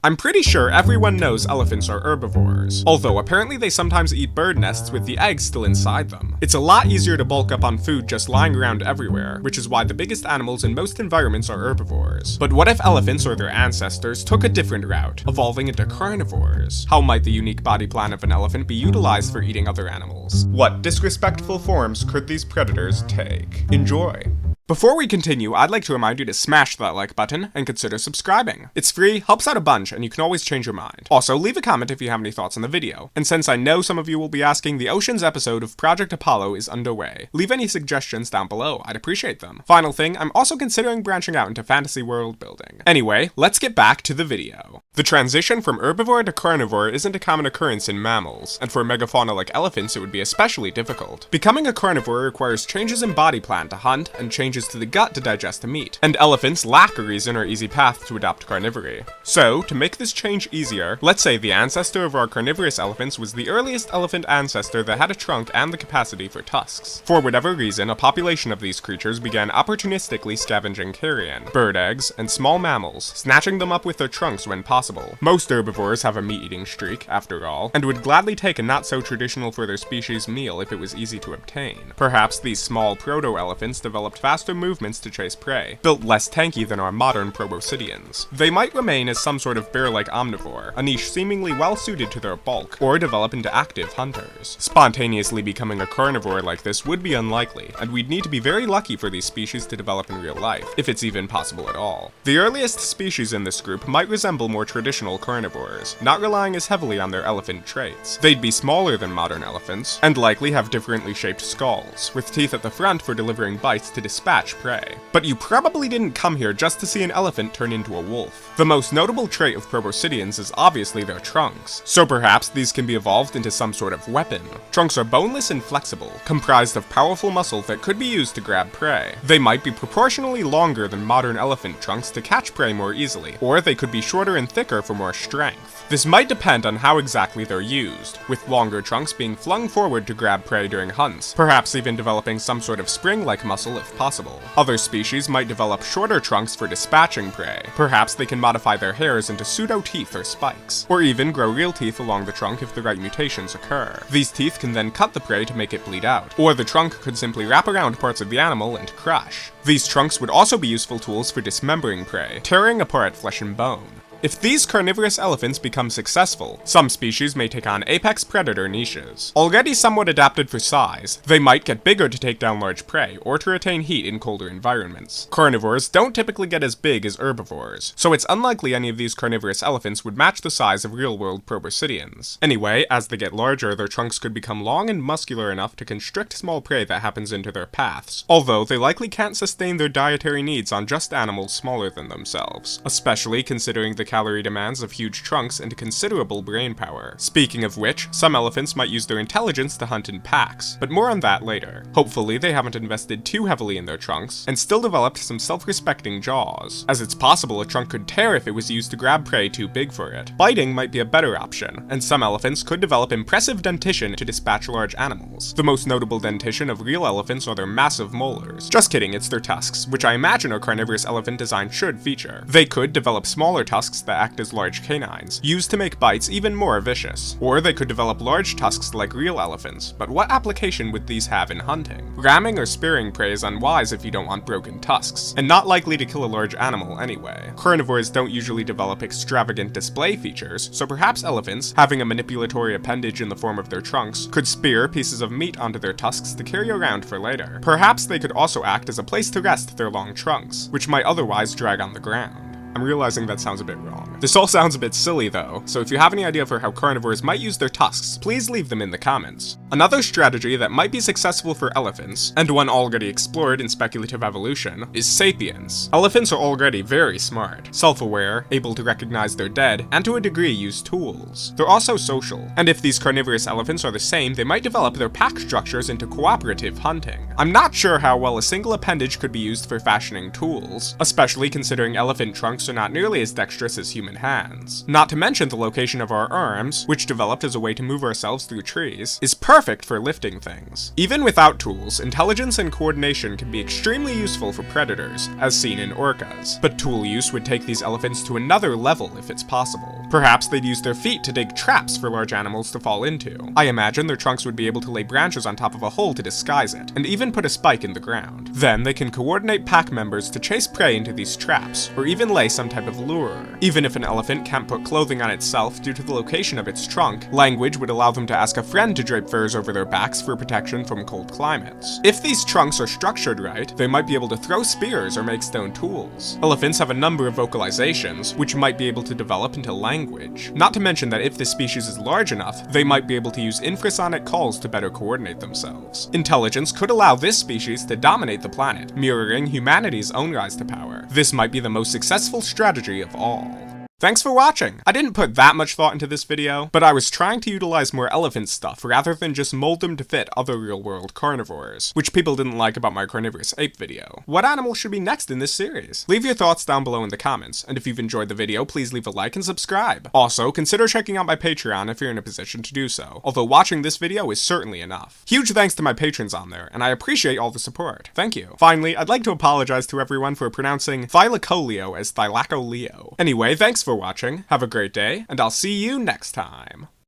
I'm pretty sure everyone knows elephants are herbivores, although apparently they sometimes eat bird nests with the eggs still inside them. It's a lot easier to bulk up on food just lying around everywhere, which is why the biggest animals in most environments are herbivores. But what if elephants or their ancestors took a different route, evolving into carnivores? How might the unique body plan of an elephant be utilized for eating other animals? What disrespectful forms could these predators take? Enjoy! Before we continue, I'd like to remind you to smash that like button and consider subscribing. It's free, helps out a bunch, and you can always change your mind. Also, leave a comment if you have any thoughts on the video. And since I know some of you will be asking, the Oceans episode of Project Apollo is underway. Leave any suggestions down below, I'd appreciate them. Final thing, I'm also considering branching out into fantasy world building. Anyway, let's get back to the video. The transition from herbivore to carnivore isn't a common occurrence in mammals, and for megafauna like elephants it would be especially difficult. Becoming a carnivore requires changes in body plan to hunt, and changes to the gut to digest the meat, and elephants lack a reason or easy path to adopt carnivory. So, to make this change easier, let's say the ancestor of our carnivorous elephants was the earliest elephant ancestor that had a trunk and the capacity for tusks. For whatever reason, a population of these creatures began opportunistically scavenging carrion, bird eggs, and small mammals, snatching them up with their trunks when possible. Most herbivores have a meat-eating streak, after all, and would gladly take a not-so-traditional for their species meal if it was easy to obtain. Perhaps these small proto-elephants developed faster movements to chase prey, built less tanky than our modern proboscideans. They might remain as some sort of bear-like omnivore, a niche seemingly well-suited to their bulk, or develop into active hunters. Spontaneously becoming a carnivore like this would be unlikely, and we'd need to be very lucky for these species to develop in real life, if it's even possible at all. The earliest species in this group might resemble more traditional carnivores, not relying as heavily on their elephant traits. They'd be smaller than modern elephants, and likely have differently shaped skulls, with teeth at the front for delivering bites to dispatch prey. But you probably didn't come here just to see an elephant turn into a wolf. The most notable trait of proboscideans is obviously their trunks, so perhaps these can be evolved into some sort of weapon. Trunks are boneless and flexible, comprised of powerful muscle that could be used to grab prey. They might be proportionally longer than modern elephant trunks to catch prey more easily, or they could be shorter and thicker for more strength. This might depend on how exactly they're used, with longer trunks being flung forward to grab prey during hunts, perhaps even developing some sort of spring-like muscle if possible. Other species might develop shorter trunks for dispatching prey. Perhaps they can modify their hairs into pseudo-teeth or spikes, or even grow real teeth along the trunk if the right mutations occur. These teeth can then cut the prey to make it bleed out, or the trunk could simply wrap around parts of the animal and crush. These trunks would also be useful tools for dismembering prey, tearing apart flesh and bone. If these carnivorous elephants become successful, some species may take on apex predator niches. Already somewhat adapted for size, they might get bigger to take down large prey, or to retain heat in colder environments. Carnivores don't typically get as big as herbivores, so it's unlikely any of these carnivorous elephants would match the size of real-world proboscideans. Anyway, as they get larger, their trunks could become long and muscular enough to constrict small prey that happens into their paths, although they likely can't sustain their dietary needs on just animals smaller than themselves, especially considering the calorie demands of huge trunks and considerable brain power. Speaking of which, some elephants might use their intelligence to hunt in packs, but more on that later. Hopefully they haven't invested too heavily in their trunks, and still developed some self-respecting jaws, as it's possible a trunk could tear if it was used to grab prey too big for it. Biting might be a better option, and some elephants could develop impressive dentition to dispatch large animals. The most notable dentition of real elephants are their massive molars. Just kidding, it's their tusks, which I imagine a carnivorous elephant design should feature. They could develop smaller tusks that act as large canines, used to make bites even more vicious. Or they could develop large tusks like real elephants, but what application would these have in hunting? Ramming or spearing prey is unwise if you don't want broken tusks, and not likely to kill a large animal anyway. Carnivores don't usually develop extravagant display features, so perhaps elephants, having a manipulatory appendage in the form of their trunks, could spear pieces of meat onto their tusks to carry around for later. Perhaps they could also act as a place to rest their long trunks, which might otherwise drag on the ground. I'm realizing that sounds a bit wrong. This all sounds a bit silly though, so if you have any idea for how carnivores might use their tusks, please leave them in the comments. Another strategy that might be successful for elephants, and one already explored in speculative evolution, is sapience. Elephants are already very smart, self-aware, able to recognize their dead, and to a degree use tools. They're also social, and if these carnivorous elephants are the same, they might develop their pack structures into cooperative hunting. I'm not sure how well a single appendage could be used for fashioning tools, especially considering elephant trunks are not nearly as dexterous as human hands. Not to mention the location of our arms, which developed as a way to move ourselves through trees, is perfect for lifting things. Even without tools, intelligence and coordination can be extremely useful for predators, as seen in orcas. But tool use would take these elephants to another level if it's possible. Perhaps they'd use their feet to dig traps for large animals to fall into. I imagine their trunks would be able to lay branches on top of a hole to disguise it, and even put a spike in the ground. Then they can coordinate pack members to chase prey into these traps, or even lay some type of lure. Even if an elephant can't put clothing on itself due to the location of its trunk, language would allow them to ask a friend to drape furs over their backs for protection from cold climates. If these trunks are structured right, they might be able to throw spears or make stone tools. Elephants have a number of vocalizations, which might be able to develop into language. Not to mention that if this species is large enough, they might be able to use infrasonic calls to better coordinate themselves. Intelligence could allow this species to dominate the planet, mirroring humanity's own rise to power. This might be the most successful strategy of all. Thanks for watching! I didn't put that much thought into this video, but I was trying to utilize more elephant stuff rather than just mold them to fit other real-world carnivores, which people didn't like about my carnivorous ape video. What animal should be next in this series? Leave your thoughts down below in the comments, and if you've enjoyed the video, please leave a like and subscribe. Also, consider checking out my Patreon if you're in a position to do so, although watching this video is certainly enough. Huge thanks to my patrons on there, and I appreciate all the support. Thank you. Finally, I'd like to apologize to everyone for pronouncing Thylacoleo as Thylacoleo. Anyway, thanks for watching, have a great day, and I'll see you next time.